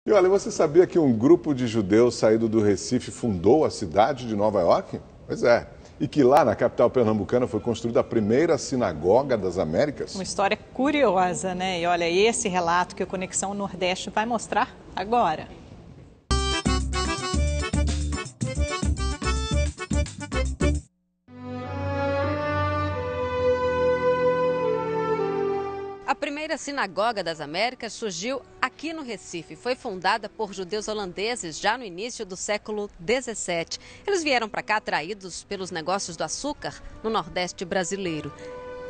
E olha, você sabia que um grupo de judeus saído do Recife fundou a cidade de Nova York? Pois é. E que lá na capital pernambucana foi construída a primeira sinagoga das Américas? Uma história curiosa, né? E olha, esse relato que o Conexão Nordeste vai mostrar agora. A primeira sinagoga das Américas surgiu aqui no Recife. Foi fundada por judeus holandeses já no início do século XVII. Eles vieram para cá atraídos pelos negócios do açúcar no Nordeste brasileiro.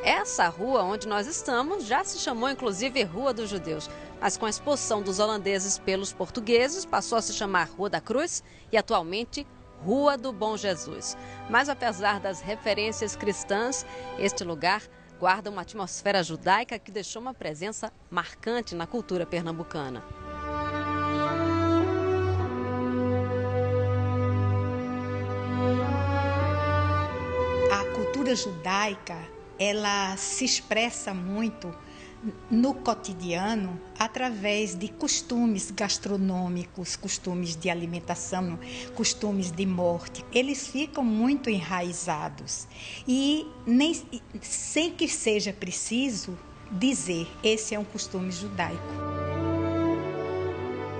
Essa rua onde nós estamos já se chamou inclusive Rua dos Judeus. Mas com a expulsão dos holandeses pelos portugueses, passou a se chamar Rua da Cruz e atualmente Rua do Bom Jesus. Mas apesar das referências cristãs, este lugar guarda uma atmosfera judaica que deixou uma presença marcante na cultura pernambucana. A cultura judaica, ela se expressa muito no cotidiano através de costumes gastronômicos, costumes de alimentação, costumes de morte. Eles ficam muito enraizados e sem que seja preciso dizer, esse é um costume judaico.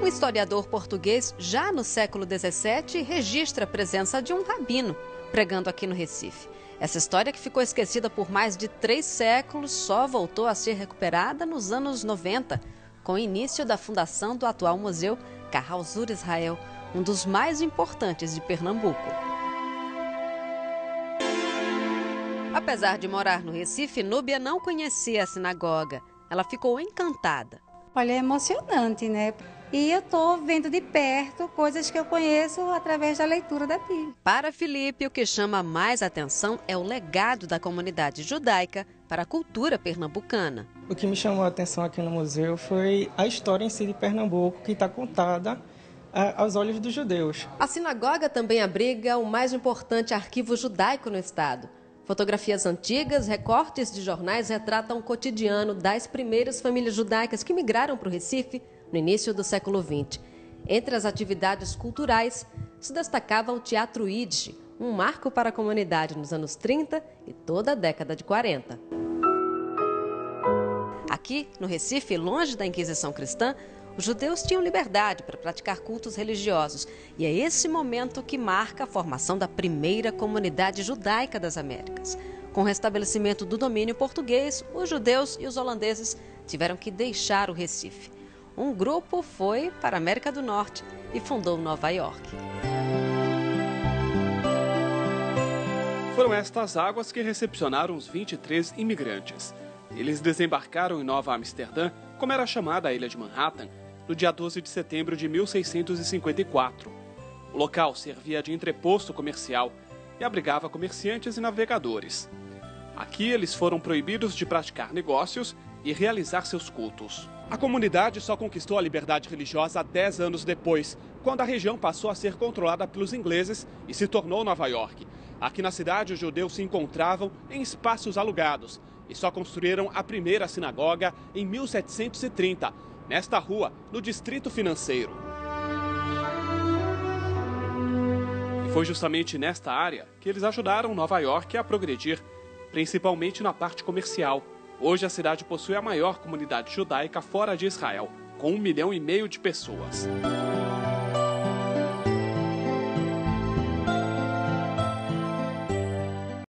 O historiador português, já no século XVII, registra a presença de um rabino pregando aqui no Recife. Essa história, que ficou esquecida por mais de 3 séculos, só voltou a ser recuperada nos anos 90, com o início da fundação do atual Museu Carral Zur Israel, um dos mais importantes de Pernambuco. Apesar de morar no Recife, Núbia não conhecia a sinagoga. Ela ficou encantada. Olha, é emocionante, né? E eu estou vendo de perto coisas que eu conheço através da leitura da Bíblia. Para Felipe, o que chama mais atenção é o legado da comunidade judaica para a cultura pernambucana. O que me chamou a atenção aqui no museu foi a história em si de Pernambuco, que está contada aos olhos dos judeus. A sinagoga também abriga o mais importante arquivo judaico no estado. Fotografias antigas, recortes de jornais retratam o cotidiano das primeiras famílias judaicas que migraram para o Recife no início do século XX. Entre as atividades culturais, se destacava o Teatro Yiddish, um marco para a comunidade nos anos 30 e toda a década de 40. Aqui, no Recife, longe da Inquisição cristã, os judeus tinham liberdade para praticar cultos religiosos. E é esse momento que marca a formação da primeira comunidade judaica das Américas. Com o restabelecimento do domínio português, os judeus e os holandeses tiveram que deixar o Recife. Um grupo foi para a América do Norte e fundou Nova York. Foram estas águas que recepcionaram os 23 imigrantes. Eles desembarcaram em Nova Amsterdã, como era chamada a ilha de Manhattan, no dia 12 de setembro de 1654. O local servia de entreposto comercial e abrigava comerciantes e navegadores. Aqui eles foram proibidos de praticar negócios e realizar seus cultos. A comunidade só conquistou a liberdade religiosa 10 anos depois, quando a região passou a ser controlada pelos ingleses e se tornou Nova York. Aqui na cidade, os judeus se encontravam em espaços alugados e só construíram a primeira sinagoga em 1730, nesta rua, no Distrito Financeiro. E foi justamente nesta área que eles ajudaram Nova York a progredir, principalmente na parte comercial. Hoje a cidade possui a maior comunidade judaica fora de Israel, com 1,5 milhão de pessoas.